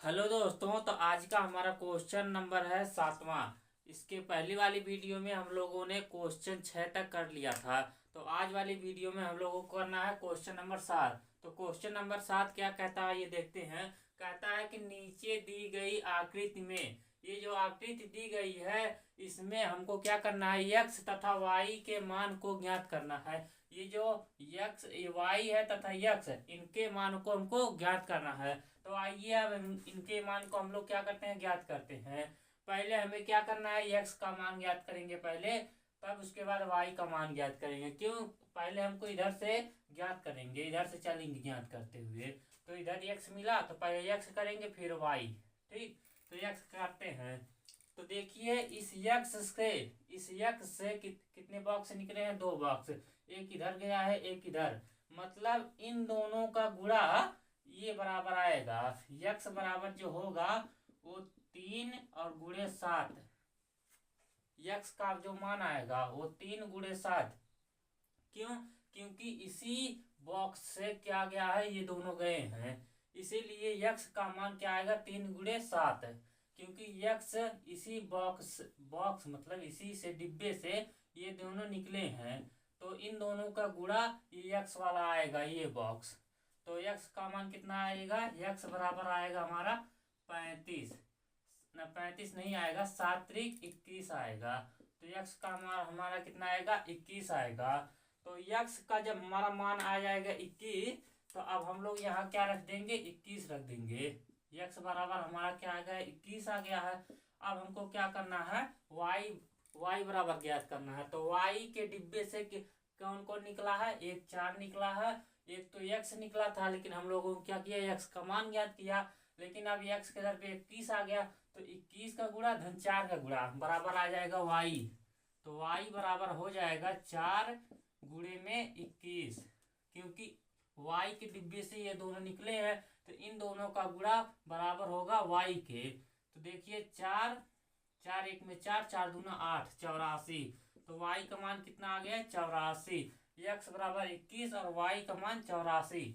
Hello दोस्तों, तो आज का हमारा क्वेश्चन नंबर है 7वां। इसके पहली वाली वीडियो में हम लोगों ने क्वेश्चन 6 तक कर लिया था। तो आज वाली वीडियो में हम लोगों को करना है क्वेश्चन नंबर 7। तो क्वेश्चन नंबर 7 क्या कहता है ये देखते हैं। कहता है कि नीचे दी गई आकृति में, ये जो आकृति दी गई है इसमें हमको क्या करना है, यक्स तथा वाई के मान को ज्ञात करना है। ये जो यक्स वाई है तथा यक्स इनके मान को हमको ज्ञात करना है। तो आइए अब इनके मान को हम लोग क्या करते हैं, ज्ञात करते हैं। पहले हमें क्या करना है, यक्स का मान ज्ञात करेंगे पहले, तब उसके बाद वाई का मान ज्ञात करेंगे। क्यों, पहले हमको इधर से ज्ञात करेंगे, इधर से चलेंगे ज्ञात करते हुए। तो इधर यक्स मिला तो पहले यक्स करेंगे फिर वाई। ठीक, तो यक्स करते हैं। तो देखिए इस यक्स से कितने बॉक्स निकले हैं, 2 बॉक्स। एक इधर गया है एक इधर, मतलब इन दोनों का गुणा ये बराबर आएगा। यक्स बराबर जो होगा वो 3 और गुणे 7। यक्स का जो मान आएगा वो 3 गुणे 7। क्यों, क्योंकि इसी बॉक्स से क्या गया है, ये दोनों गए हैं, इसीलिए यक्स का मान क्या आएगा, 3 गुणे 7। क्योंकि यक्स इसी बॉक्स बॉक्स मतलब इसी से डिब्बे से ये दोनों निकले हैं, तो इन दोनों का गुणा ये यक्स वाला आएगा, ये बॉक्स। तो यक्स का मान कितना आएगा, यक्स बराबर आएगा हमारा 35 न 35 नहीं आएगा, 7×3 = 21 आएगा। तो यक्स का मान हमारा कितना आएगा, 21 आएगा। तो यक्स का जब हमारा मान आ जाएगा 21, तो अब हम लोग यहाँ क्या रख देंगे, 21 रख देंगे। यक्स बराबर हमारा क्या आ गया, 21 आ गया है। अब हमको क्या करना है, वाई बराबर ज्ञात करना है। तो वाई के डिब्बे से कौन कौन निकला है, एक 4 निकला है, एक तो यक्स निकला था, लेकिन हम लोगों को क्या किया, यक्स का मान ज्ञात किया। लेकिन अब यक्स के दर पे 21 आ गया, तो 21 का गुणा धन 4 का गुणा बराबर आ जाएगा वाई। तो वाई बराबर हो जाएगा 4×21। क्योंकि वाई के डिब्बे से ये दोनों निकले हैं, तो इन दोनों का गुणा बराबर होगा वाई के। तो देखिए 4 4 1 में 4, 4×2 = 8, 84। तो वाई का मान कितना आ गया, 84। यक्स बराबर 21 और वाई का मान 84।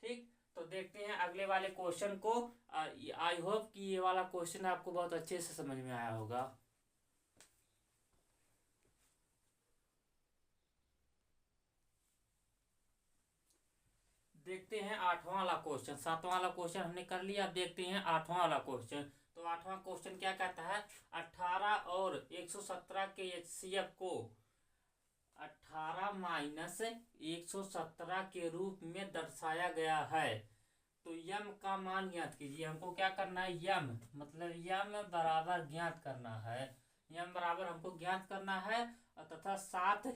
ठीक, तो देखते हैं अगले वाले क्वेश्चन को। आई होप कि ये वाला क्वेश्चन आपको बहुत अच्छे से समझ में आया होगा। देखते हैं 8वां वाला क्वेश्चन। 7वां वाला क्वेश्चन हमने कर लिया, अब देखते हैं 8वां वाला क्वेश्चन। तो 8वां क्वेश्चन क्या कहता है, 18 और 117 के एचसीएफ को 18 - 117 के रूप में दर्शाया गया है। तो यम का मान ज्ञात कीजिए। हमको क्या करना है, यम मतलब यम बराबर ज्ञात करना है। यम बराबर हमको ज्ञात करना है, तथा साथ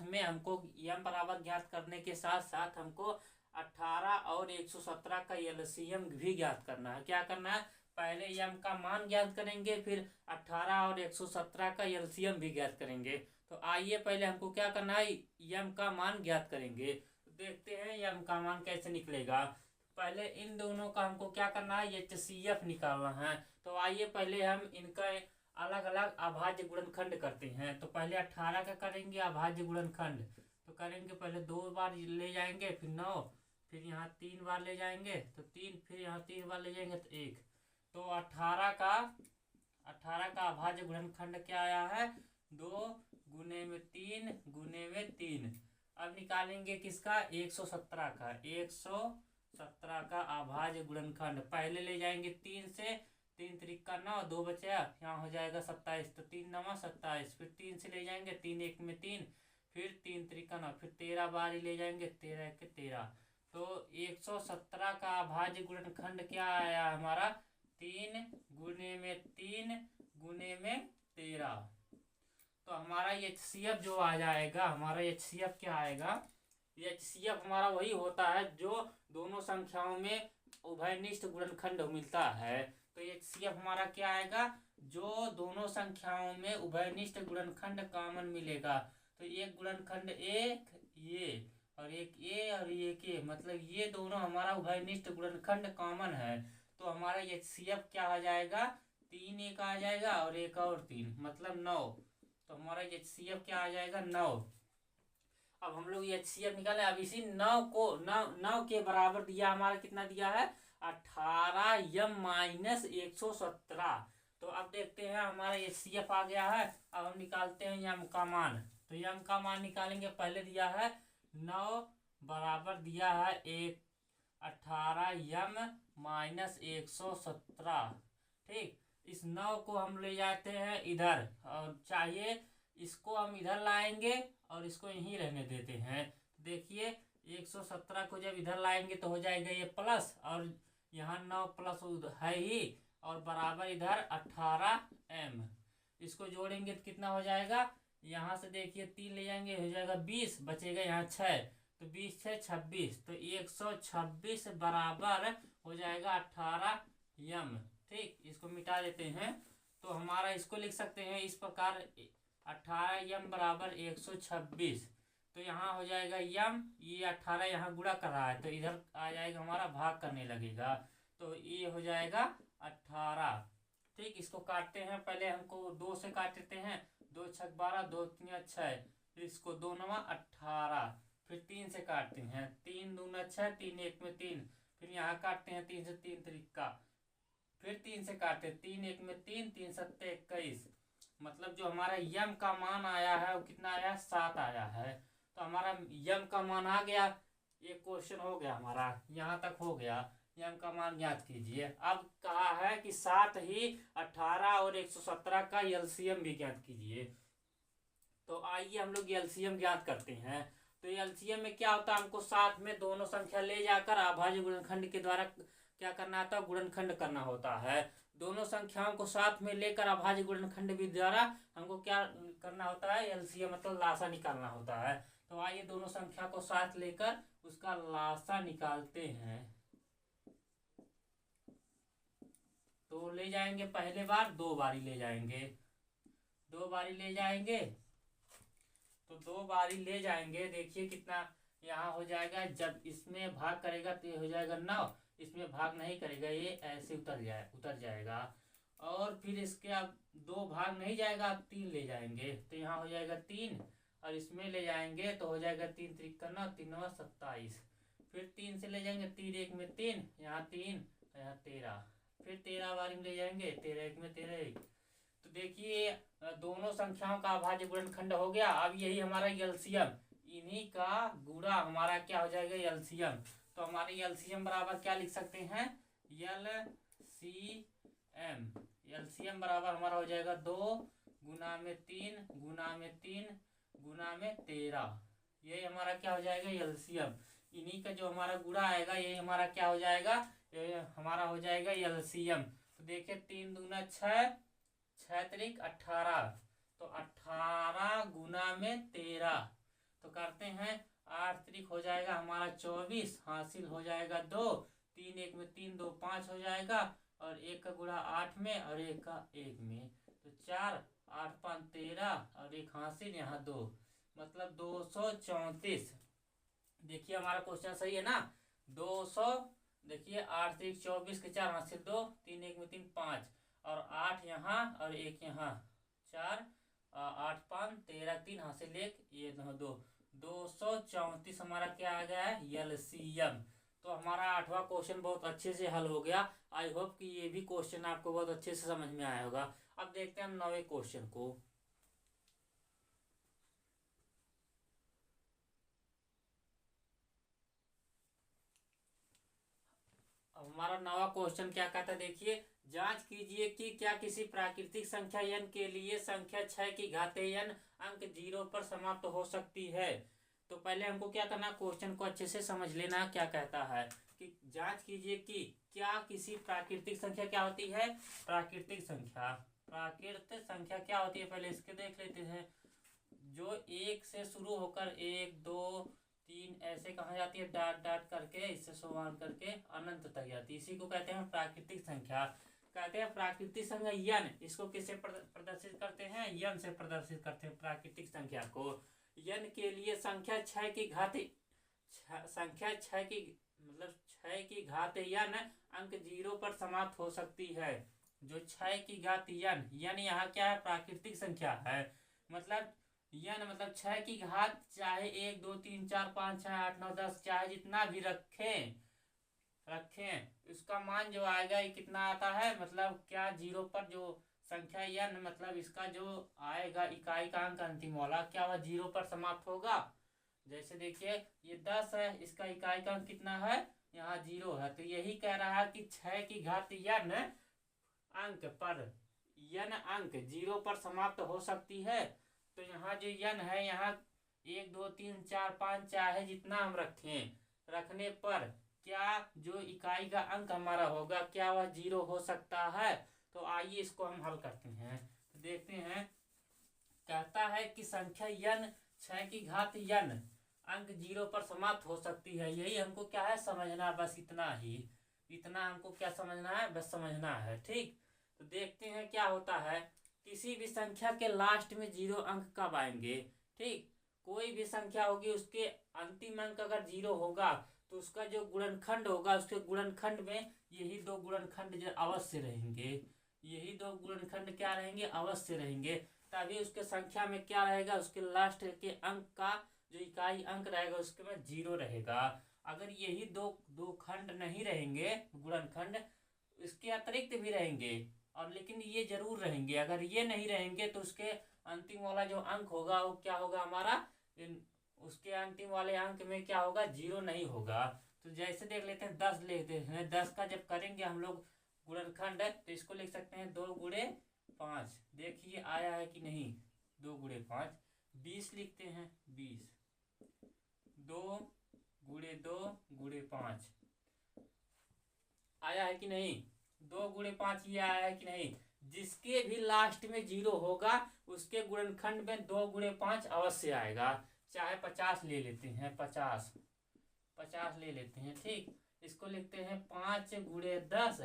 में हमको यम बराबर ज्ञात करने के साथ साथ हमको 18 और 117 का एलसीएम भी ज्ञात करना है। क्या करना है, पहले यम का मान ज्ञात करेंगे, फिर 18 और 117 का एलसीएम भी ज्ञात करेंगे। तो आइए पहले हमको क्या करना है, यम का मान ज्ञात करेंगे। तो देखते हैं यम का मान कैसे निकलेगा। पहले इन दोनों का हमको क्या करना है, एचसीएफ निकालना है। तो आइए पहले हम इनका अलग अलग अभाज्य गुणनखंड करते हैं। तो पहले 18 का करेंगे अभाज्य गुणनखंड। तो करेंगे, पहले 2 बार ले जाएंगे, फिर 9, फिर यहाँ 3 बार ले जाएंगे तो 3, फिर यहाँ 3 बार ले जाएंगे तो 1। तो 18 का अभाज्य गुणनखंड क्या आया है, 2×3×3। अब निकालेंगे किसका, 117 का। 117 का अभाज्य गुणनखंड पहले ले जाएंगे 3 से, 3×3 = 9, 2 बचा, यहाँ हो जाएगा 27। तो 3×9 = 27, फिर 3 से ले जाएंगे, 3 1 में 3, फिर 3×3 = 9, फिर 13 बार ही ले जाएंगे, 13 1 13। तो 117 का अभाज्य गुणनखंड क्या आया हमारा, 3×3×13। तो हमारा एचसीएफ जो आ जाएगा, हमारा एचसीएफ क्या आएगा, एचसीएफ हमारा वही होता है जो दोनों संख्याओं में उभयनिष्ठ गुणनखंड मिलता है। तो एचसीएफ हमारा क्या आएगा, जो दोनों संख्याओं में उभयनिष्ठ गुणनखंड कॉमन मिलेगा। तो एक गुणनखंड एक ये और एक ए और एक ए, मतलब ये दोनों हमारा उभयनिष्ठ गुणनखंड कॉमन है। तो हमारा एचसीएफ क्या आ जाएगा, 3 एक आ जाएगा और एक और 3, मतलब 9। तो हमारा एचसीएफ क्या आ जाएगा, 9। अब हम लोग एचसीएफ निकाले। अब इसी 9 को 9 के बराबर दिया, हमारा कितना दिया है, 18m-117। तो अब देखते हैं हमारा HCF आ गया है। अब हम निकालते हैं यम का मान। तो यम का मान निकालेंगे। पहले दिया है 9 बराबर दिया है 18m-117। ठीक, इस 9 को हम ले जाते हैं इधर, और चाहिए इसको हम इधर लाएंगे और इसको यहीं रहने देते हैं। देखिए 117 को जब इधर लाएंगे तो हो जाएगा ये प्लस, और यहाँ 9 प्लस है ही, और बराबर इधर 18m। इसको जोड़ेंगे तो कितना हो जाएगा, यहाँ से देखिए 3 ले जाएंगे हो जाएगा 20, बचेगा यहाँ 6, तो 20 6 26, तो 126 बराबर हो जाएगा 18m। ठीक, इसको मिटा देते हैं तो हमारा इसको लिख सकते हैं इस प्रकार, 18m बराबर 126। तो यहाँ हो जाएगा यम, ये 18 यहाँ गुणा कर रहा है तो इधर आ जाएगा हमारा भाग करने लगेगा, तो ये हो जाएगा 18। ठीक, इसको काटते हैं। पहले हमको 2 से काट लेते हैं, 2 छक 12, 2 3 6, फिर इसको 2 9 18, फिर 3 से काटते हैं, 3 2 6, 3 1 में 3, फिर यहाँ काटते हैं 3 से 3 त्रिका, फिर 3 से काटते हैं, 3 1 में 3, 3 7 21। मतलब जो हमारा यम का मान आया है वो कितना आया, 7 आया है। तो हमारा यम का मान आ गया। ये क्वेश्चन हो गया हमारा, यहाँ तक हो गया। यम का मान ज्ञात कीजिए। अब कहा है कि साथ ही 18 और 117 का एलसीएम भी ज्ञात कीजिए। तो आइए हम लोग एलसीएम ज्ञात करते हैं। तो एलसीएम में क्या होता है, हमको साथ में दोनों संख्या ले जाकर अभाज्य गुणनखंड के द्वारा क्या करना होता है, गुणनखंड करना होता है। दोनों संख्याओं को साथ में लेकर अभाज्य गुणनखंड विधि द्वारा हमको क्या करना होता है, एलसीएम मतलब लासा निकालना होता है। तो आइए दोनों संख्या को साथ लेकर उसका लासा निकालते हैं। तो ले जाएंगे पहले बार 2 बारी ले जाएंगे, 2 बारी ले जाएंगे। तो 2 बारी ले जाएंगे, देखिए कितना यहाँ हो जाएगा। जब इसमें भाग करेगा तो ये हो जाएगा 9, इसमें भाग नहीं करेगा ये ऐसे उतर जाएगा। और फिर इसके अब 2 भाग नहीं जाएगा, अब 3 ले जाएंगे तो यहाँ हो जाएगा 3, और इसमें ले जाएंगे तो हो जाएगा 3 त्रिक 9, 3 9 27। फिर 3 से ले जाएंगे, 3 1 में 3, यहाँ 3, यहाँ 13, फिर 13 बारी में ले जाएंगे, 13 1 में 13 1। तो देखिए दोनों संख्याओं का अभाज्य गुणनखंड हो गया। अब यही हमारा एलसीएम, इन्हीं का गुणा हमारा क्या हो जाएगा, एलसीएम। तो हमारे एलसीएम बराबर क्या लिख सकते हैं, एलसीएम। एलसीएम बराबर हमारा हो जाएगा 2 गुना में 3 गुना में 3 गुना में 13। यही हमारा क्या हो जाएगा, एलसीएम। इन्हीं का जो हमारा गुणा आएगा यही हमारा क्या हो जाएगा, ये हमारा हो जाएगा एलसीएम। तो देखिए 3 दूना 6, 6 त्रिक 18, तो 18 गुना में 13। तो करते हैं 8 त्रिक हो जाएगा हमारा 24, हासिल हो जाएगा 2, 3 1 में 3 2 5 हो जाएगा, और 1 का गुणा 8 में और 1 का 1 में, तो 4 8 5 13, और 1 हासिल यहाँ 2, मतलब 234। देखिए हमारा क्वेश्चन सही है ना, 200। देखिए 8 3 24 के 4 हाथ से 2, 3 1 में 3 5, और 8 यहाँ और 1 यहाँ, 4 8 5 13 3 हाथ से 1 ये 2, 234 हमारा क्या आ गया है, एलसीएम। तो हमारा 8वां क्वेश्चन बहुत अच्छे से हल हो गया। आई होप कि ये भी क्वेश्चन आपको बहुत अच्छे से समझ में आया होगा। अब देखते हैं हम 9वें क्वेश्चन को। हमारा 9वां क्वेश्चन क्या कहता है, देखिए जांच कीजिए कि क्या किसी प्राकृतिक संख्या n के लिए संख्या 6 की घातीय n अंक 0 पर समाप्त हो सकती है। तो पहले हमको क्या करना, क्वेश्चन को अच्छे से समझ लेना। क्या कहता है कि जांच कीजिए कि क्या किसी प्राकृतिक संख्या क्या होती है, प्राकृतिक संख्या। प्राकृतिक संख्या क्या होती है, पहले इसके देख लेते हैं। जो 1 से शुरू होकर 1 2 3 ऐसे कहा जाती है, डाट डाट करके इससे समान करके अनंत तक जाती है, इसी को कहते हैं प्राकृतिक संख्या। कहते हैं प्राकृतिक संख्या यन, इसको किससे प्रदर्शित करते हैं, यन से प्रदर्शित करते हैं प्राकृतिक संख्या को। यन के लिए संख्या 6 की घात, संख्या 6 की मतलब 6 की घात यन अंक 0 पर समाप्त हो सकती है। जो 6 की घात यन, यन यहाँ क्या है, प्राकृतिक संख्या है। मतलब यन मतलब 6 की घात चाहे 1 2 3 4 5 6 8 9 10 चाहे जितना भी रखें, रखें, इसका मान जो आएगा ये कितना आता है, मतलब क्या जीरो पर जो संख्या n, मतलब इसका जो आएगा इकाई का अंक अंतिम वाला, क्या वह जीरो पर समाप्त होगा। जैसे देखिए ये 10 है, इसका इकाई का अंक कितना है, यहाँ 0 है, तो यही कह रहा है कि 6 की घात n अंक पर n अंक 0 पर समाप्त हो सकती है। तो यहाँ जो n है, यहाँ 1 2 3 4 5 चाहे जितना हम रखने पर क्या जो इकाई का अंक हमारा होगा, क्या वह 0 हो सकता है। तो आइए इसको हम हल करते हैं। तो देखते हैं, कहता है कि संख्या n 6 की घात n अंक 0 पर समाप्त हो सकती है। यही हमको क्या है समझना, बस इतना ही, इतना हमको क्या समझना है, बस समझना है। ठीक, तो देखते हैं क्या होता है। किसी भी संख्या के लास्ट में 0 अंक कब आएंगे। ठीक, कोई भी संख्या होगी उसके अंतिम अंक अगर 0 होगा तो उसका जो गुणनखंड होगा, उसके गुणनखंड में यही दो गुणनखंड जो अवश्य रहेंगे, यही दो गुणनखंड क्या रहेंगे, अवश्य रहेंगे। तभी उसके संख्या में क्या रहेगा, उसके लास्ट के अंक का जो इकाई अंक रहेगा उसके में 0 रहेगा। अगर यही दो खंड नहीं रहेंगे गुणनखंड, इसके अतिरिक्त भी रहेंगे और लेकिन ये जरूर रहेंगे। अगर ये नहीं रहेंगे तो उसके अंतिम वाला जो अंक होगा वो क्या होगा हमारा, उसके अंतिम वाले अंक में क्या होगा, 0 नहीं होगा। तो जैसे देख लेते हैं 10 लेते हैं, 10 का जब करेंगे हम लोग गुणनखंड तो इसको लिख सकते हैं 2 गुणे 5। देखिए आया है कि नहीं, 2 गुणे 5। 20 लिखते हैं, 20 2 गुणे 2 गुणे 5 आया है कि नहीं, 2 गुणे 5 ये आया है कि नहीं। जिसके भी लास्ट में 0 होगा उसके गुणनखंड में 2 गुणे 5 अवश्य आएगा। चाहे 50 ले लेते हैं, 50 ले लेते हैं। ठीक, इसको लिखते हैं 5 गुणे 10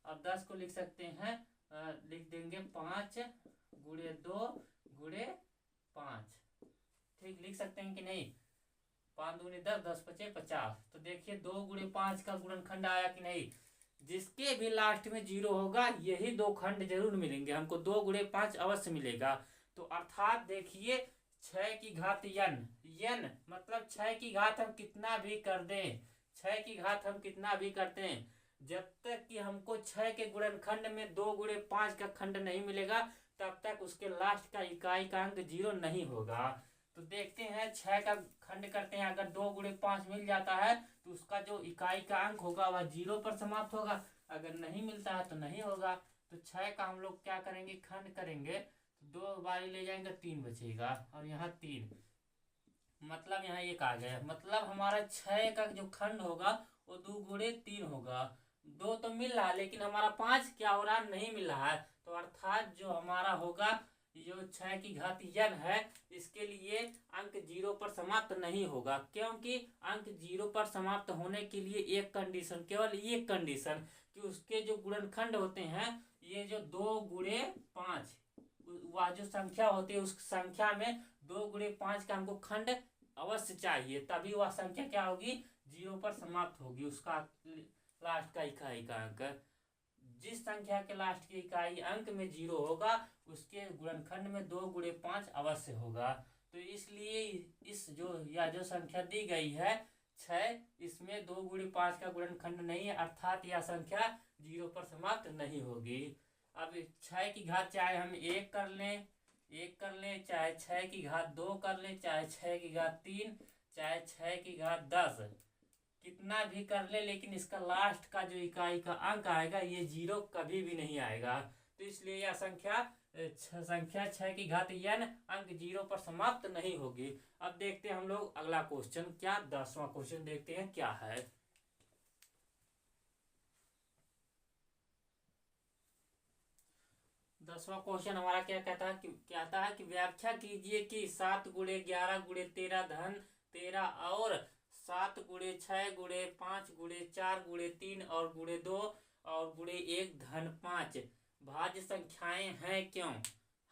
और 10 को लिख सकते हैं, लिख देंगे 5 गुणे 2 गुणे 5। ठीक, लिख सकते हैं कि नहीं, 5 दूनी 10, 10 पचे 50। तो देखिए 2 गुणे 5 का गुणनखंड आया कि नहीं। जिसके भी लास्ट में 0 होगा यही दो खंड जरूर मिलेंगे हमको, 2 गुणे 5 अवश्य मिलेगा। तो अर्थात देखिए 6 की घात n मतलब 6 की घात हम कितना भी कर दें, 6 की घात हम कितना भी करते हैं, जब तक कि हमको 6 के गुणनखंड में 2 गुणे 5 का खंड नहीं मिलेगा तब तक उसके लास्ट का इकाई का अंक 0 नहीं होगा। तो देखते हैं 6 का खंड करते हैं, अगर 2 गुणे 5 मिल जाता है तो उसका जो इकाई का अंक होगा वह 0 पर समाप्त होगा, अगर नहीं मिलता है तो नहीं होगा। तो 6 का हम लोग क्या करेंगे, खंड करेंगे तो 2 बारी ले जाएंगे 3 बचेगा और यहाँ 3, मतलब यहाँ 1 आ गया। मतलब हमारा 6 का जो खंड होगा वो 2 गुणे 3 होगा। 2 तो मिल रहा है लेकिन हमारा 5 क्या हो रहा है, नहीं मिल रहा है। तो अर्थात जो हमारा होगा जो 6 की घात n है इसके लिए अंक 0 पर समाप्त नहीं होगा, क्योंकि अंक 0 पर समाप्त होने के लिए एक कंडीशन, केवल एक कंडीशन, कि उसके जो गुणनखंड होते हैं ये जो 2 गुणे 5 वह जो संख्या होती है उस संख्या में 2 गुणे 5 का हमको खंड अवश्य चाहिए, तभी वह संख्या क्या होगी, 0 पर समाप्त होगी। उसका लास्ट का इकाई का अंक, जिस संख्या के लास्ट की इकाई अंक में 0 होगा उसके गुणनखंड में 2 गुणे 5 अवश्य होगा। तो इसलिए इस जो संख्या दी गई है 6, इसमें 2 गुणे 5 का गुणनखंड नहीं है, अर्थात यह संख्या 0 पर समाप्त नहीं होगी। अब 6 की घात चाहे हम 1 कर लें, चाहे 6 की घात 2 कर लें, चाहे 6 की घात 3, चाहे 6 की घात 10, कितना भी कर ले, लेकिन इसका लास्ट का जो इकाई का अंक आएगा ये 0 कभी भी नहीं आएगा। तो इसलिए यह संख्या 6 की घात n अंक 0 पर समाप्त नहीं होगी। अब देखते हैं हम लोग अगला क्वेश्चन, क्या 10वां क्वेश्चन देखते हैं क्या है। 10वां क्वेश्चन हमारा क्या कहता है कि व्याख्या कीजिए कि 7 गुणे 11 गुणे 13 धन 13 और 7 गुणे 6 गुणे 5 गुणे 4 गुणे 3 और गुणे 2 और गुणे 1 धन 5 भाज्य संख्याएं हैं क्यों।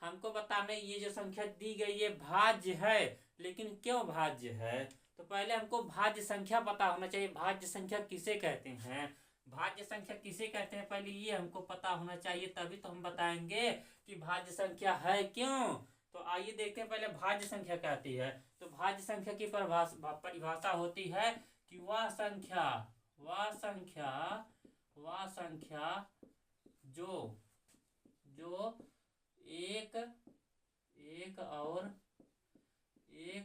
हमको बताना ये जो संख्या दी गई है भाज्य है, लेकिन क्यों भाज्य है। तो पहले हमको भाज्य संख्या पता होना चाहिए, भाज्य संख्या किसे कहते हैं, भाज्य संख्या किसे कहते हैं, पहले ये हमको पता होना चाहिए, तभी तो हम बताएंगे कि भाज्य संख्या है क्यों। तो आइए देखते हैं पहले भाज्य संख्या कहती है। तो भाज्य संख्या की परिभाषा होती है कि वह संख्या वह संख्या जो एक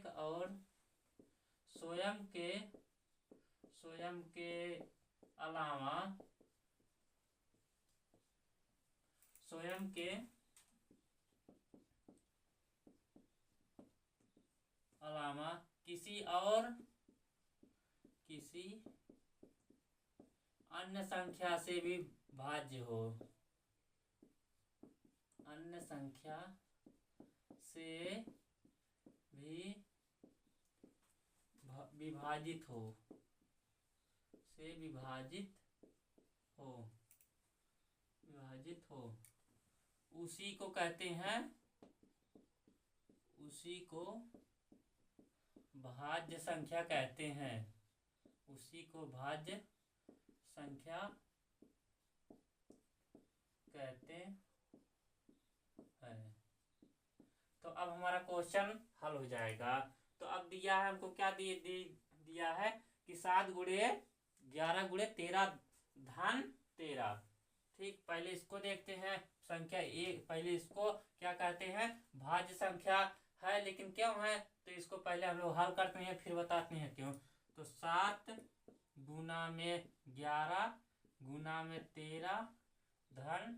और स्वयं के अलावा किसी अन्य संख्या से भी भाज्य हो, अन्य संख्या से भी विभाजित हो उसी को कहते हैं, उसी को भाज्य संख्या कहते हैं, उसी को भाज्य संख्या कहते हैं। तो अब हमारा क्वेश्चन हल हो जाएगा। तो अब दिया है हमको, क्या दिया है कि 7 गुणे 11 गुणे 13 धन 13। ठीक, पहले इसको देखते हैं। संख्या एक, पहले इसको क्या कहते हैं, भाज्य संख्या है, लेकिन क्यों है तो इसको पहले हम लोग हल करते हैं, फिर बताते हैं क्यों। तो 7 गुना में 11 गुना में 13 धन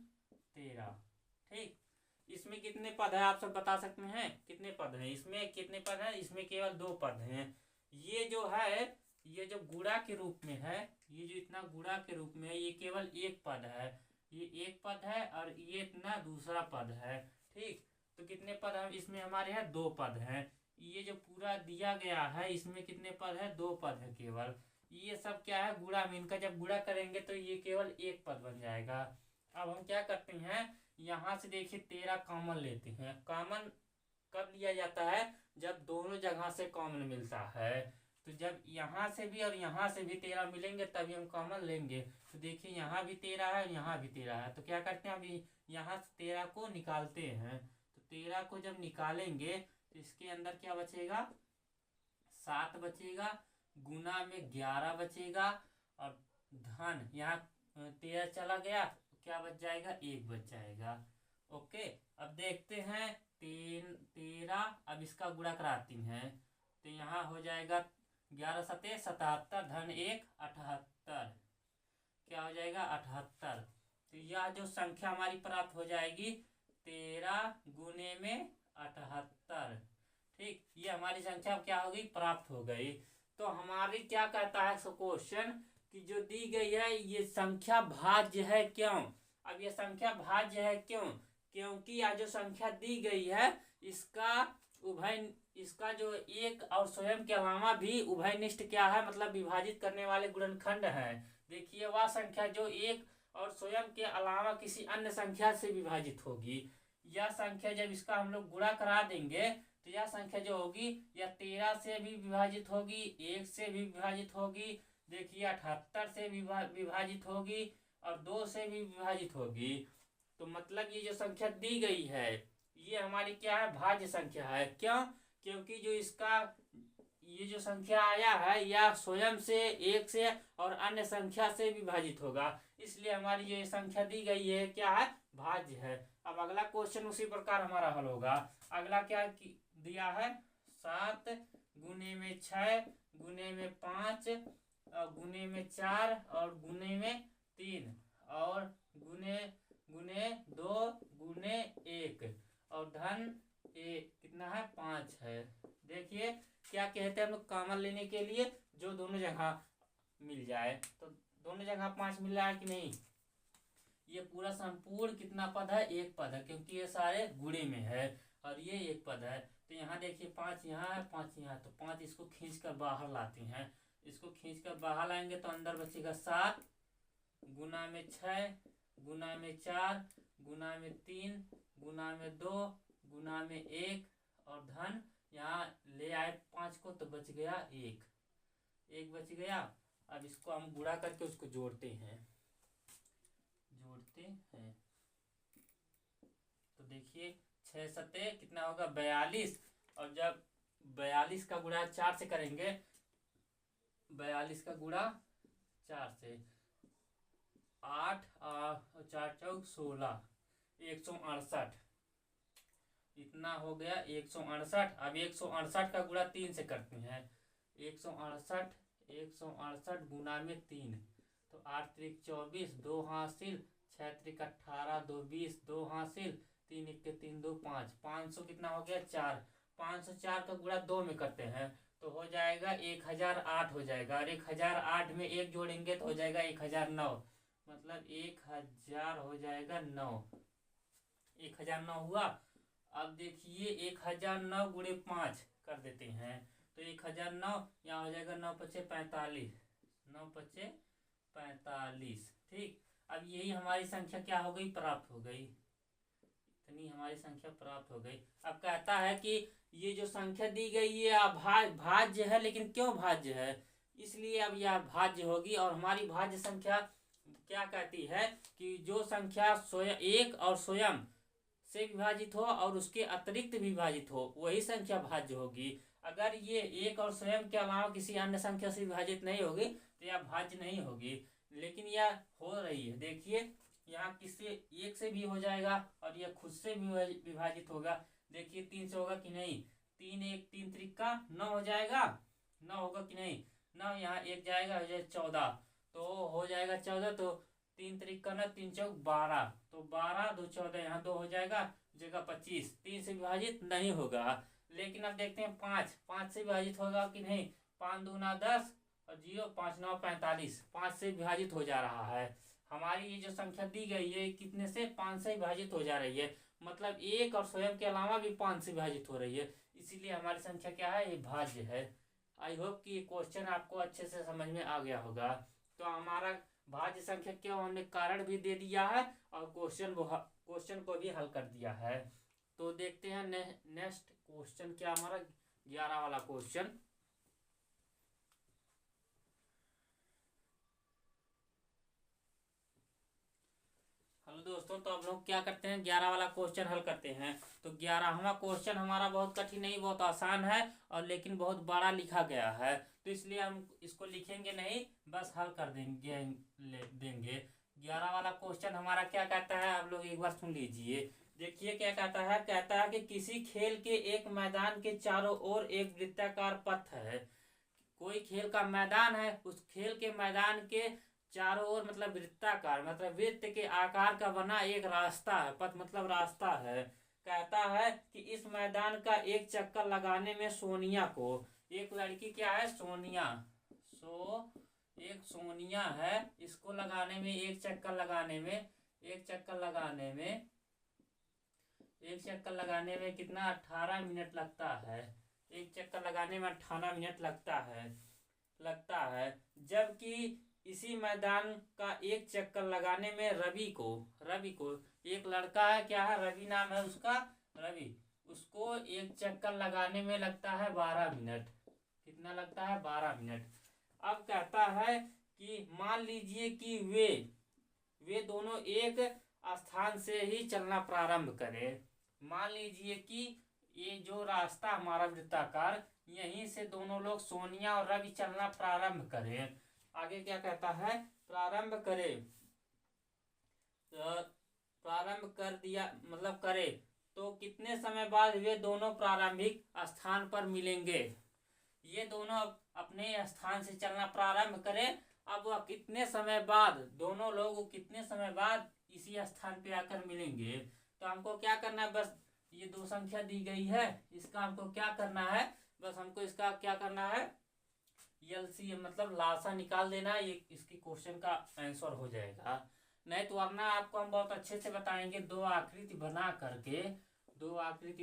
13। ठीक, इसमें कितने पद है आप सब बता सकते हैं, कितने पद हैं इसमें, कितने पद हैं इसमें? केवल 2 पद हैं। ये जो है, ये जो गुणा के रूप में है, ये जो इतना गुणा के रूप में है, ये केवल एक पद है, ये एक पद है, और ये इतना दूसरा पद है। ठीक, तो कितने पद है इसमें हमारे हैं? 2 पद हैं। ये जो पूरा दिया गया है इसमें कितने पद है? 2 पद है केवल। ये सब क्या है? गुणा में, इनका जब गुणा करेंगे तो ये केवल एक पद बन जाएगा। अब हम क्या करते हैं, यहाँ से देखिए 13 कॉमन लेते हैं। कॉमन कब लिया जाता है? जब दोनों जगह से कॉमन मिलता है। तो जब यहाँ से भी और यहाँ से भी 13 मिलेंगे तभी हम कॉमन लेंगे। तो देखिए यहाँ भी 13 है, यहाँ भी 13 है, तो क्या करते हैं, अभी यहाँ से 13 को निकालते हैं। तो 13 को जब निकालेंगे तो इसके अंदर क्या बचेगा? 7 बचेगा, गुना में 11 बचेगा, और धन यहाँ 13 चला गया, क्या बच जाएगा? 1 बच जाएगा। ओके, अब देखते हैं 13, अब इसका गुणा कराती हैं तो यहाँ हो जाएगा 11 सते 77 धन 1 78, क्या हो जाएगा? 78। तो यह जो संख्या हमारी प्राप्त हो जाएगी 13 गुने में 78। ठीक, ये हमारी संख्या क्या होगी? प्राप्त हो गई। तो हमारी क्या कहता है क्वेश्चन कि जो दी गई है ये संख्या भाज्य है, क्यों? अब ये संख्या भाज्य है क्यों? क्योंकि यह जो संख्या दी गई है इसका जो एक और स्वयं के अलावा भी उभयनिष्ठ क्या है, मतलब विभाजित करने वाले गुणनखंड है। देखिए वह संख्या जो एक और स्वयं के अलावा किसी अन्य संख्या से विभाजित होगी, यह संख्या जब इसका हम लोग गुणा करा देंगे तो यह संख्या जो होगी यह 13 से भी विभाजित होगी, 1 से भी विभाजित होगी, देखिए 78 से विभाजित होगी, और 2 से भी विभाजित होगी। तो मतलब ये जो संख्या दी गई है ये हमारी क्या है? भाज्य संख्या है। क्यों? क्योंकि जो इसका ये जो संख्या आया है यह स्वयं से, एक से और अन्य संख्या से विभाजित होगा, इसलिए हमारी जो ये संख्या दी गई है क्या है? भाज्य है। अब अगला क्वेश्चन उसी प्रकार हमारा हल होगा। अगला क्या दिया है? 7 गुने में 6 गुने में 5 गुने में 4 और गुने में 3 और गुने 2 गुने 1 और धन 1 कितना है? 5 है। देखिए क्या कहते हैं हम लोग कॉमन लेने के लिए, जो दोनों जगह मिल जाए। तो दोनों जगह 5 मिल रहा है कि नहीं? ये पूरा संपूर्ण कितना पद है? एक पद है, क्योंकि ये सारे गुणे में है और ये एक पद है। तो यहाँ देखिए 5 यहाँ है, 5 यहाँ, तो 5 इसको खींच कर बाहर लाते हैं। इसको खींच कर बाहर लाएंगे तो अंदर बचेगा 7 गुना में 6 गुना में 4 गुना में 3 गुना में 2 गुना में 1 और धन यहाँ ले आए 5 को तो बच गया 1 बच गया। अब इसको हम गुणा करके उसको जोड़ते हैं। तो देखिए 6 सते कितना होगा? 42, और जब 42 का गुणा 4 से करेंगे, 42 का गुणा 4 से 8 4 चौक 16, 168, इतना हो गया 168। अब 168 का गुणा 3 से करते हैं। 168 गुना में 3, तो 8 त्रिक 24, 2 हासिल, 6 त्रिक 18, 2 20, 2 हासिल, 3 1 3 2 5, 500 कितना हो गया 4। 504 का गुणा 2 में करते हैं तो हो जाएगा 1008 हो जाएगा, और 1008 में 1 जोड़ेंगे तो हो जाएगा 1009, मतलब 1000 हो जाएगा 9। 1009 हुआ। अब देखिए 1009 गुणे 5 कर देते हैं तो 1009 यहाँ हो जाएगा 9 पचे 45, 9 पचे 45। ठीक, अब यही हमारी संख्या क्या हो गई, प्राप्त हो गई, इतनी हमारी संख्या प्राप्त हो गई। अब कहता है कि ये जो संख्या दी गई ये भाज्य है, लेकिन क्यों भाज्य है, इसलिए अब यह भाज्य होगी। और हमारी भाज्य संख्या क्या कहती है कि जो संख्या स्वयं एक और स्वयं से विभाजित हो और उसके अतिरिक्त विभाजित हो वही संख्या भाज्य होगी। अगर ये एक और स्वयं के अलावा किसी अन्य संख्या से विभाजित नहीं होगी तो यह भाज्य नहीं होगी, लेकिन यह हो रही है। देखिए यहाँ किससे, एक से भी हो जाएगा और यह खुद से भी विभाजित होगा। देखिए 3 से होगा कि नहीं, 3 1 3 त्रिका 9 हो जाएगा, 9 होगा कि नहीं, 9 यहाँ 1 जाएगा हो जाएगा 14, तो हो जाएगा 14, तो 3 त्रिका 9, 3 चौक 12, तो 12 2 14, यहाँ 2 हो जाएगा जगह 25, 3 से विभाजित नहीं होगा। लेकिन अब देखते हैं 5 से विभाजित होगा कि नहीं, 5 दूना 10 और 0 5 9 45, 5 से विभाजित हो जा रहा है। हमारी ये जो संख्या दी गई है कितने से, 5 से विभाजित हो जा रही है, मतलब एक और स्वयं के अलावा भी 5 से विभाजित हो रही है, इसीलिए हमारी संख्या क्या है, ये भाज्य है। आई होप कि ये क्वेश्चन आपको अच्छे से समझ में आ गया होगा। तो हमारा भाज्य संख्या क्या होने कारण भी दे दिया है और क्वेश्चन को भी हल कर दिया है। तो देखते हैं नेक्स्ट क्वेश्चन क्या हमारा 11 वाला क्वेश्चन। हेलो दोस्तों, तो अब लोग क्या करते हैं, 11 वाला क्वेश्चन हल करते हैं। तो 11वां क्वेश्चन हमारा बहुत कठिन नहीं, बहुत आसान है, और लेकिन बहुत बड़ा लिखा गया है, तो इसलिए हम इसको लिखेंगे नहीं, बस हल कर देंगे। 11 वाला क्वेश्चन हमारा क्या कहता है, आप लोग एक बार सुन लीजिए। देखिए क्या कहता है कि किसी खेल के एक मैदान के चारों ओर एक वृत्ताकार पथ है। कोई खेल का मैदान है, उस खेल के मैदान के चारों ओर मतलब वृत्ताकार मतलब वृत्त के आकार का बना एक रास्ता है, पथ मतलब रास्ता है। कहता है कि इस मैदान का एक चक्कर लगाने में सोनिया को, एक लड़की क्या है, सोनिया, एक सोनिया है, इसको लगाने में एक चक्कर लगाने में कितना 18 मिनट लगता है। एक चक्कर लगाने में 18 मिनट लगता है। जबकि इसी मैदान का एक चक्कर लगाने में रवि को एक लड़का है, क्या है, रवि नाम है उसका, रवि, उसको एक चक्कर लगाने में लगता है 12 मिनट। कितना लगता है, 12 मिनट। अब कहता है कि मान लीजिए कि वे दोनों एक स्थान से ही चलना प्रारंभ करें। मान लीजिए कि ये जो रास्ता हमारा वृत्ताकार, यहीं से दोनों लोग सोनिया और रवि चलना प्रारंभ करें। आगे क्या कहता है, प्रारंभ कर दिया मतलब करे तो कितने समय बाद वे दोनों प्रारंभिक स्थान पर मिलेंगे। ये दोनों अपने स्थान से चलना प्रारंभ करें, अब वह कितने समय बाद, दोनों लोग कितने समय बाद इसी स्थान पे आकर मिलेंगे। तो हमको क्या करना है, बस ये दो संख्या दी गई है, इसका हमको क्या करना है, बस हमको इसका क्या करना है, एलसीएम मतलब लासा निकाल देना है, ये इसकी क्वेश्चन का आंसर हो जाएगा। नहीं तो वरना आपको हम बहुत अच्छे से बताएंगे, दो आकृति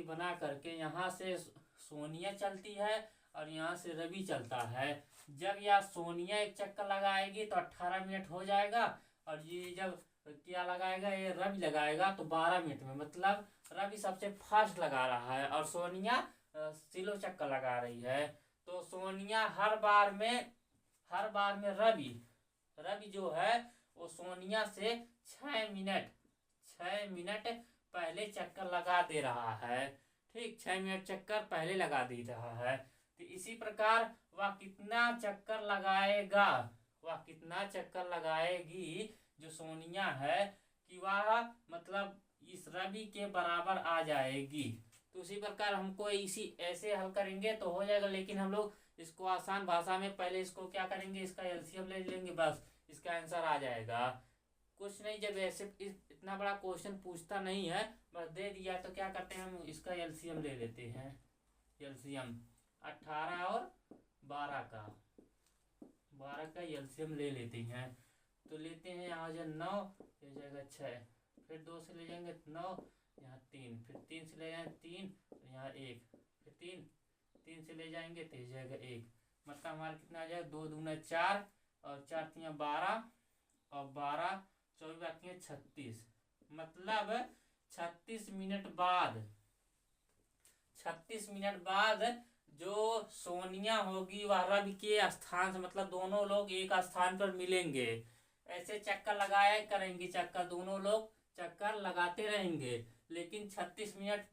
बना करके यहाँ से सोनिया चलती है और यहाँ से रवि चलता है। जब यह सोनिया एक चक्कर लगाएगी तो 18 मिनट हो जाएगा, और ये जब क्या लगाएगा, ये रवि लगाएगा तो 12 मिनट में, मतलब रवि सबसे फास्ट लगा रहा है और सोनिया स्लो चक्कर लगा रही है। तो सोनिया हर बार में रवि जो है वो सोनिया से 6 मिनट पहले चक्कर लगा दे रहा है। ठीक, 6 मिनट चक्कर पहले लगा दे रहा है। तो इसी प्रकार वह कितना चक्कर लगाएगा, वह कितना चक्कर लगाएगी जो सोनिया है कि वह मतलब इस रवि के बराबर आ जाएगी। तो उसी प्रकार हमको इसी ऐसे हल करेंगे तो हो जाएगा, लेकिन हम लोग इसको आसान भाषा में पहले इसको क्या करेंगे, इसका एलसीएम ले लेंगे, बस इसका आंसर आ जाएगा। कुछ नहीं, जब ऐसे इतना बड़ा क्वेश्चन पूछता नहीं है, बस दे दिया तो क्या करते हैं हम इसका एलसीएम ले लेते हैं। एलसीएम 18 और 12 का 12 का एलसीएम ले लेते हैं। तो लेते हैं यहाँ जो 9 हो जाएगा 6, फिर 2 से ले जाएंगे 9, यहाँ 3, फिर 3 से ले जाएंगे 3, यहाँ 1, फिर 3 से ले जाएंगे तो हो जाएगा 1। मतलब हमारा कितना आ जाएगा, 2 दूना 4 और 4 3 12 और 12 24 आती है 36। मतलब 36 मिनट बाद जो सोनिया होगी वह रवि के स्थान से, मतलब दोनों लोग एक स्थान पर मिलेंगे। ऐसे चक्कर लगाया करेंगे, चक्कर दोनों लोग चक्कर लगाते रहेंगे, लेकिन 36 मिनट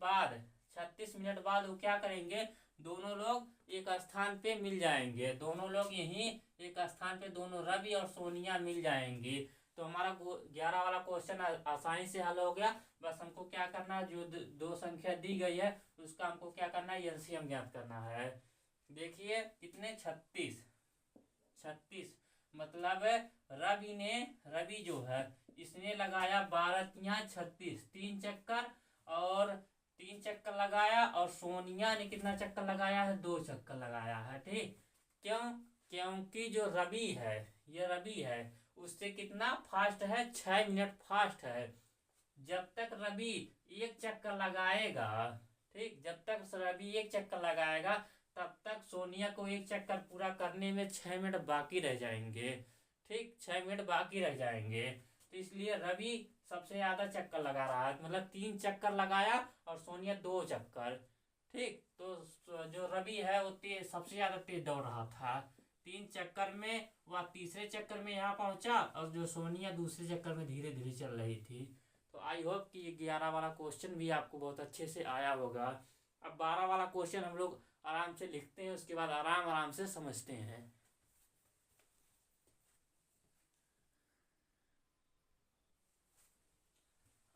बाद वो क्या करेंगे, दोनों लोग एक स्थान पे मिल जाएंगे। दोनों लोग यहीं एक स्थान पे दोनों रवि और सोनिया मिल जाएंगी। तो हमारा 11 वाला क्वेश्चन आसानी से हल हो गया। बस हमको क्या करना है, जो दो संख्या दी गई है उसका हमको क्या करना है, एलसीएम ज्ञात करना है। देखिए कितने 36 मतलब रवि जो है इसने लगाया 12 36 3 चक्कर, और 3 चक्कर लगाया, और सोनिया ने कितना चक्कर लगाया है, 2 चक्कर लगाया है। ठीक, क्योंकि जो रवि है, ये रवि है उससे कितना फास्ट है, 6 मिनट फास्ट है। जब तक रवि एक चक्कर लगाएगा, ठीक, जब तक रवि एक चक्कर लगाएगा तब तक सोनिया को एक चक्कर पूरा करने में 6 मिनट बाकी रह जाएंगे। ठीक, 6 मिनट बाकी रह जाएंगे। तो इसलिए रवि सबसे ज्यादा चक्कर लगा रहा है, मतलब 3 चक्कर लगाया और सोनिया 2 चक्कर। ठीक, तो जो रवि है वो सबसे ज्यादा तेज दौड़ रहा था। 3 चक्कर में वह तीसरे चक्कर में यहाँ पहुंचा, और जो सोनिया दूसरे चक्कर में धीरे धीरे चल रही थी। तो आई होप कि ये 11 वाला क्वेश्चन भी आपको बहुत अच्छे से आया होगा। अब 12 वाला क्वेश्चन हम लोग आराम से लिखते हैं, उसके बाद आराम से समझते हैं।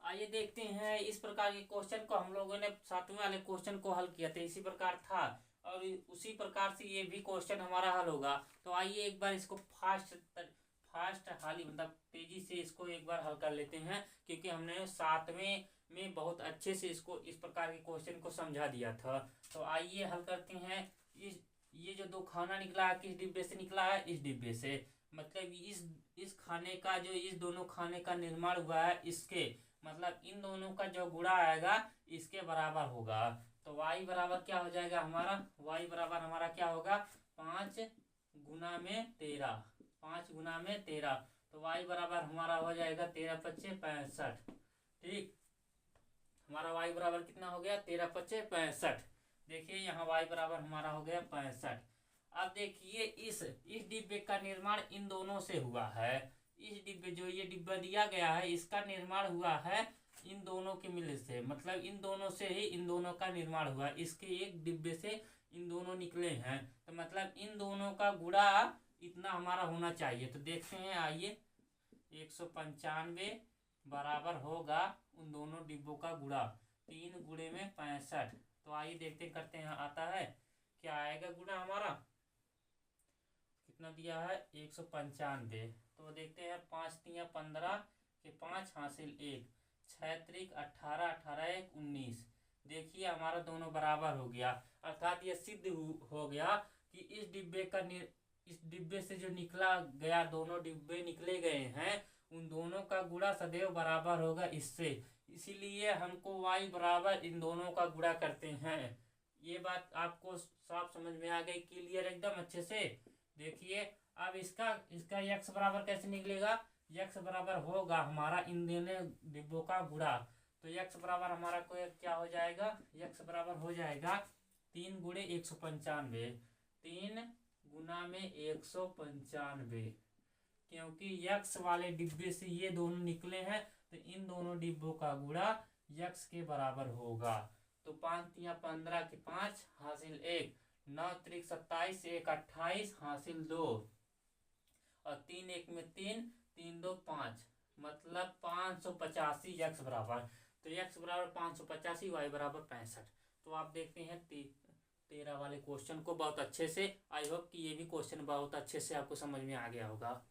आइए देखते हैं, इस प्रकार के क्वेश्चन को हम लोगों ने 7वें वाले क्वेश्चन को हल किया था, इसी प्रकार था, और उसी प्रकार से ये भी क्वेश्चन हमारा हल होगा। तो आइए एक बार इसको फास्ट हाली मतलब तेजी से इसको एक बार हल कर लेते हैं, क्योंकि हमने 7वें में बहुत अच्छे से इसको इस प्रकार के क्वेश्चन को समझा दिया था। तो आइए हल करते हैं। ये जो 2 खाना निकला है किस डिब्बे से निकला है, इस डिब्बे से। मतलब इस खाने का जो इस दोनों खाने का निर्माण हुआ है, इसके मतलब इन दोनों का जो गुणा आएगा इसके बराबर होगा। तो y बराबर क्या हो जाएगा हमारा, y बराबर हमारा क्या होगा, 5 गुना में 13, 5 गुना में 13। तो y बराबर हमारा हो जाएगा 13 पच्चे 65। ठीक, हमारा y बराबर कितना हो गया, 13 पच्चे 65। देखिए यहाँ y बराबर हमारा हो गया 65। अब देखिए इस डिब्बे का निर्माण इन दोनों से हुआ है। इस डिब्बे जो ये डिब्बा दिया गया है इसका निर्माण हुआ है इन दोनों के मिलने से, मतलब इन दोनों से ही इन दोनों का निर्माण हुआ। इसके एक डिब्बे से इन दोनों निकले हैं, तो मतलब इन दोनों का गुणा इतना हमारा होना चाहिए। तो देखते हैं, आइए 195 बराबर होगा उन दोनों डिब्बों का गुणा, 3 गुणे में 65। तो आइए देखते करते हैं आता है क्या आएगा गुणा हमारा, कितना दिया है 195। तो देखते हैं 5 3 15 के 5 हासिल 1, 6 3 18 18 1 19। देखिए हमारा दोनों बराबर हो गया, अर्थात ये सिद्ध हो गया कि इस डिब्बे से जो निकला गया, दोनों डिब्बे निकले गए हैं, उन दोनों का गुणा सदैव बराबर होगा इससे। इसीलिए हमको y बराबर इन दोनों का गुणा करते हैं। ये बात आपको साफ समझ में आ गई, क्लियर एकदम अच्छे से। देखिए अब इसका x बराबर कैसे निकलेगा, x बराबर होगा हमारा इन दोनों डिब्बों का गुणा। तो x बराबर हमारा को क्या हो जाएगा, x बराबर हो जाएगा 3 गुणे 195, 3 गुना में 195, क्योंकि x वाले डिब्बे से ये दोनों निकले हैं, तो इन दोनों डिब्बों का गुणा x के बराबर होगा। तो 5 3 15 के 5 हासिल 1, 9 3 27 1 28 हासिल 2। और 3 1 में 3, 3 2 5, मतलब 585 यक्स बराबर। तो यक्स बराबर 585, वाई बराबर 65। तो आप देखते हैं 13 वाले क्वेश्चन को बहुत अच्छे से। आई होप कि ये भी क्वेश्चन बहुत अच्छे से आपको समझ में आ गया होगा।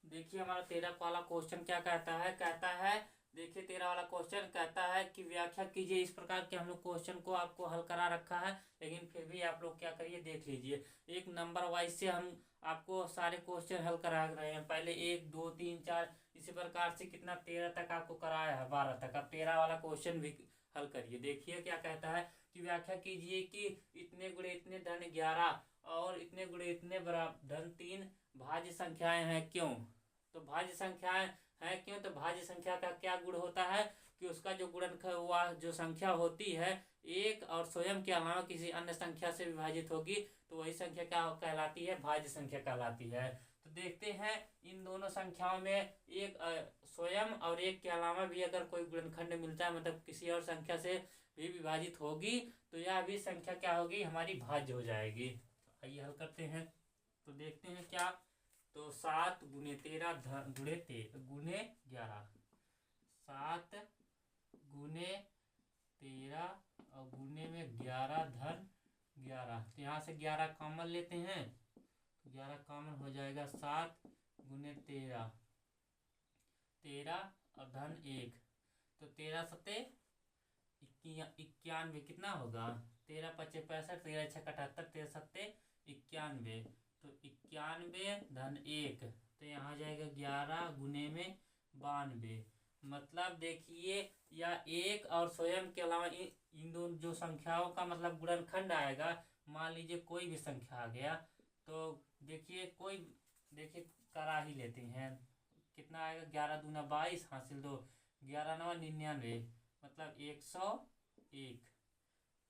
देखिए हमारा 13 वाला क्वेश्चन क्या कहता है देखिए 13 वाला क्वेश्चन कहता है कि व्याख्या कीजिए। इस प्रकार के हम लोग क्वेश्चन को आपको हल करा रखा है, लेकिन फिर भी आप लोग क्या करिए देख लीजिए। एक नंबर वाइज से हम आपको सारे क्वेश्चन हल करा रहे हैं। पहले 1 2 3 4 इसी प्रकार से कितना 13 तक आपको कराया है, 12 तक। अब 13 वाला क्वेश्चन भी हल करिए। देखिए क्या कहता है कि व्याख्या कीजिए कि इतने गुणे इतने धन 11 और इतने गुणे इतने बराबर धन 3 भाज्य संख्याएं हैं, क्यों? तो भाज्य संख्याएं है क्यों? तो भाज्य संख्या का क्या गुण होता है कि उसका जो गुणनखंड हुआ जो संख्या होती है एक और स्वयं के अलावा किसी अन्य संख्या से विभाजित होगी, तो वही संख्या क्या कहलाती है? भाज्य संख्या कहलाती है। तो देखते हैं इन दोनों संख्याओं में एक स्वयं और एक के अलावा भी अगर कोई गुणनखंड मिलता है, मतलब किसी और संख्या से भी विभाजित होगी, तो यह भी संख्या क्या होगी? हमारी भाज्य हो जाएगी। तो आइए हल करते हैं। तो देखते हैं क्या। तो 7 गुने 13 गुने 11, 7 गुने 13 और गुने में 11 धन 11। तो यहाँ से 11 कॉमन लेते हैं, 11 कॉमन हो जाएगा। 7 गुने 13, 13 और धन 1, तो 13 सत्ते 91, कितना होगा? 13 पचे 65, 13 छः 78, 13 सत्ते 91, तो 91 धन 1, तो यहाँ जाएगा 11 गुने में 92। मतलब देखिए या एक और स्वयं के अलावा इन दोनों जो संख्याओं का मतलब गुणनखंड आएगा। मान लीजिए कोई भी संख्या आ गया, तो देखिए करा ही लेते हैं। कितना आएगा? 11 दूना 22, हासिल 2, 11 9 99, मतलब 101,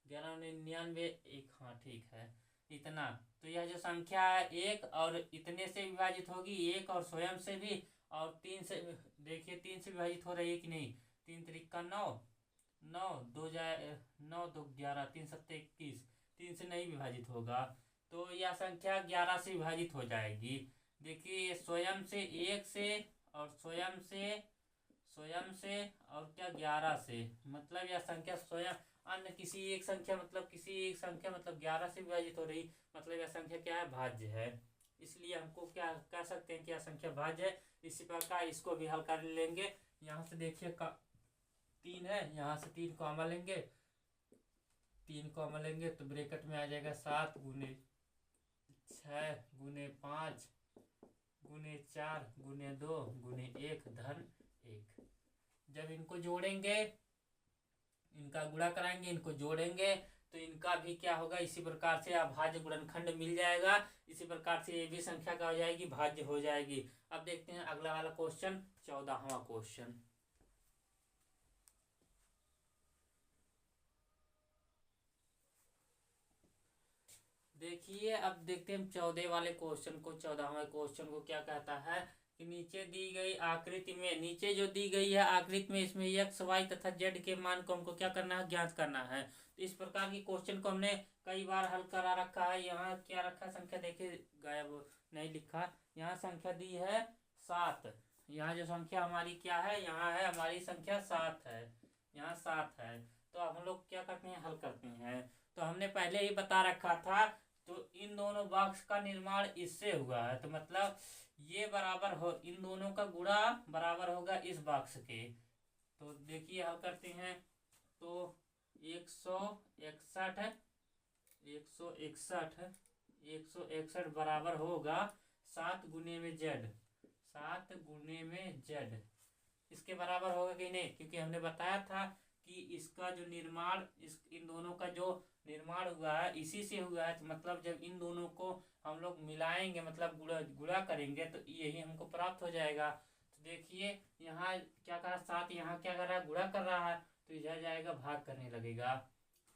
11 99 1, हाँ ठीक है इतना। तो यह जो संख्या है एक और इतने से विभाजित होगी, एक और स्वयं से भी, और 3 से। देखिए 3 से विभाजित हो रही है कि नहीं? 3 त्रिका 9, 9 2 जाए 9 2 11, 3 सत्ते 21, 3 से नहीं विभाजित होगा, तो यह संख्या 11 से विभाजित हो जाएगी। देखिए स्वयं से, एक से और स्वयं से और क्या 11 से, मतलब यह संख्या स्वयं अन्य किसी एक संख्या मतलब 11 से विभाजित हो रही, मतलब यह संख्या क्या है? भाज्य है। इसलिए हमको क्या कह सकते हैं कि यह संख्या भाज्य है। इसी प्रकार इसको भी हल कर लेंगे। यहाँ से देखिए 3 है, यहाँ से 3 कॉमन लेंगे, 3 कॉमन लेंगे तो ब्रैकेट में आ जाएगा 7 गुने 6 गुने 5 गुने 4 गुने 2 गुने 1 धन 1। जब इनको जोड़ेंगे, इनका गुणा कराएंगे, इनको जोड़ेंगे, तो इनका भी क्या होगा? इसी प्रकार से अभाज्य गुणनखंड मिल जाएगा। इसी प्रकार से ये भी संख्या क्या हो जाएगी? भाज्य हो जाएगी। अब देखते हैं अगला वाला क्वेश्चन, 14वां क्वेश्चन। देखिए अब देखते हैं 14 वाले क्वेश्चन को। 14वें क्वेश्चन को क्या कहता है कि नीचे दी गई आकृति में, नीचे जो दी गई है आकृति में, इसमें एक्स वाई तथा जेड के मान को हमको क्या करना है? ज्ञात करना है। तो इस प्रकार की क्वेश्चन को हमने कई बार हल करा रखा है। यहाँ क्या रखा संख्या? देखिए गायब नहीं लिखा, यहाँ संख्या दी है 7। यहाँ जो संख्या हमारी क्या है? यहाँ है हमारी संख्या 7 है, यहाँ 7 है। तो अब हम लोग क्या करते हैं? हल करते हैं। तो हमने पहले ही बता रखा था, तो इन दोनों बॉक्स का निर्माण इससे हुआ है, तो मतलब ये बराबर हो, इन दोनों का गुणा बराबर होगा इस बॉक्स के। तो देखिए हल करते हैं। तो 161 बराबर होगा 7 गुने में जेड, 7 गुने में जेड। इसके बराबर होगा कि नहीं? क्योंकि हमने बताया था कि इसका जो निर्माण, इन दोनों का जो निर्माण हुआ है इसी से हुआ है। तो मतलब जब इन दोनों को हम लोग मिलाएंगे, मतलब गुणा करेंगे, तो यही हमको प्राप्त हो जाएगा। तो देखिए यहाँ क्या कर रहा है? 7 यहाँ क्या कर रहा है? गुणा कर रहा है, तो इधर जाएगा भाग करने लगेगा।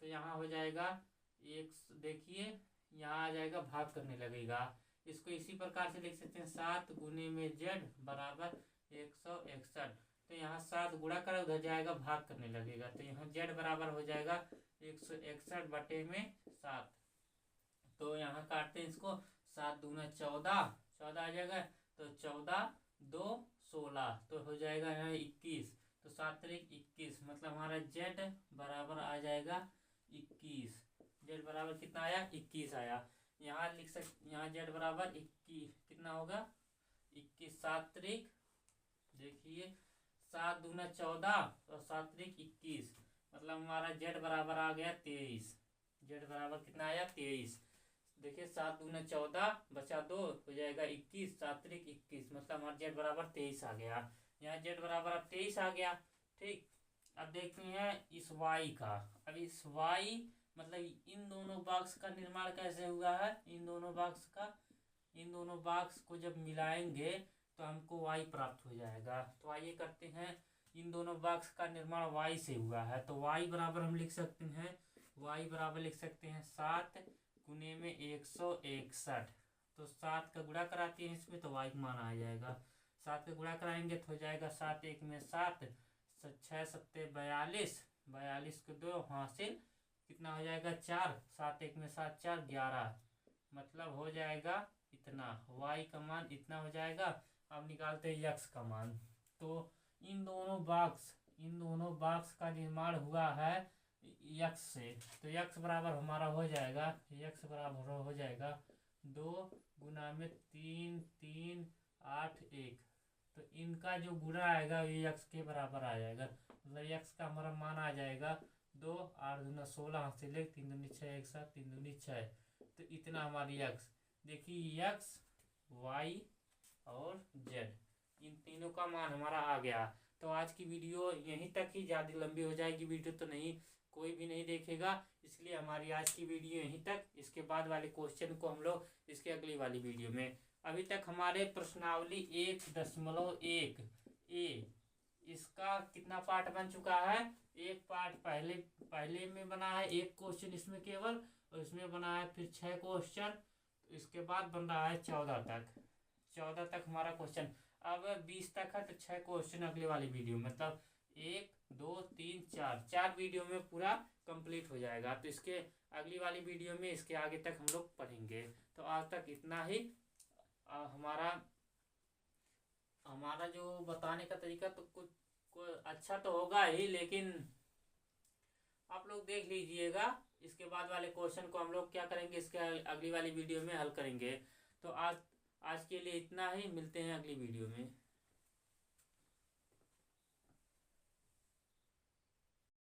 तो यहाँ हो जाएगा एक, देखिए यहाँ आ जाएगा भाग करने लगेगा। इसको इसी प्रकार से लिख सकते हैं 7 गुने में जेड बराबर 161। तो यहाँ 7 गुणा कर उधर जाएगा भाग करने लगेगा, तो यहाँ z बराबर हो जाएगा 161/7। तो यहाँ काटते हैं इसको, 7 दूना 14, 14 आ जाएगा, तो 14 2 16, तो हो जाएगा यहाँ 21, तो 7 3 21, मतलब हमारा z बराबर आ जाएगा 21। z बराबर कितना आया? 21 आया। यहाँ लिख यहाँ z बराबर 21 कितना होगा? 21, 7 3 देखिए 7 दूना 14 और 7 3 21, मतलब हमारा z बराबर आ गया 23। z बराबर कितना आया? 23। देखिए 7 दूना 14 बचा 2 हो जाएगा 21, 7 3 21, मतलब हमारा z बराबर 23 आ गया। यहाँ z बराबर अब 23 आ गया। ठीक, अब देखते हैं इस y का। अब इस y मतलब इन दोनों बॉक्स का निर्माण कैसे हुआ है? इन दोनों बॉक्स को जब मिलाएंगे तो हमको y प्राप्त हो जाएगा। तो आइए करते हैं, इन दोनों बॉक्स का निर्माण y से हुआ है, तो y बराबर हम लिख सकते हैं, y बराबर लिख सकते हैं 7 गुने में 161। तो 7 का गुणा कराते हैं इसमें, तो y मान आ जाएगा। 7 का गुणा कराएंगे तो हो जाएगा 7 1 में 7, 6 7 42, 42 को 2 हासिल कितना हो जाएगा? 4, 7 1 में 7 4 11, मतलब हो जाएगा इतना, y का मान इतना हो जाएगा। अब निकालते हैं x का मान। तो इन दोनों बॉक्स का निर्माण हुआ है x से, तो x बराबर हमारा हो जाएगा, x बराबर हो जाएगा 2 गुना में 3 3 8 1, तो इनका जो गुणा आएगा ये x के बराबर आ जाएगा, मतलब x का हमारा मान आ जाएगा 2, 8 दूना 16 हासिल 1, 3 दूनी 6 1 7, 3 दूनी 6, तो इतना हमारी x। देखिए x y और z इन तीनों का मान हमारा आ गया। तो आज की वीडियो यहीं तक ही, ज़्यादा लंबी हो जाएगी वीडियो तो नहीं, कोई भी नहीं देखेगा, इसलिए हमारी आज की वीडियो यहीं तक। इसके बाद वाले क्वेश्चन को हम लोग इसके अगली वाली वीडियो में। अभी तक हमारे प्रश्नावली 1.1 ए इसका कितना पार्ट बन चुका है? एक पार्ट पहले में बना है, एक क्वेश्चन इसमें केवल, और इसमें बना है फिर 6 क्वेश्चन, इसके बाद बन रहा है 14 तक हमारा क्वेश्चन। अब 20 तक है, तो 6 क्वेश्चन अगले वाली वीडियो, मतलब 1 2 3 4 वीडियो में पूरा कंप्लीट हो जाएगा। तो इसके अगली वाली वीडियो में इसके आगे तक हम लोग पढ़ेंगे। तो आज तक इतना ही। हमारा जो बताने का तरीका तो कुछ अच्छा तो होगा ही, लेकिन आप लोग देख लीजिएगा। इसके बाद वाले क्वेश्चन को हम लोग क्या करेंगे, इसके अगली वाली वीडियो में हल करेंगे। तो आज के लिए इतना ही, मिलते हैं अगली वीडियो में।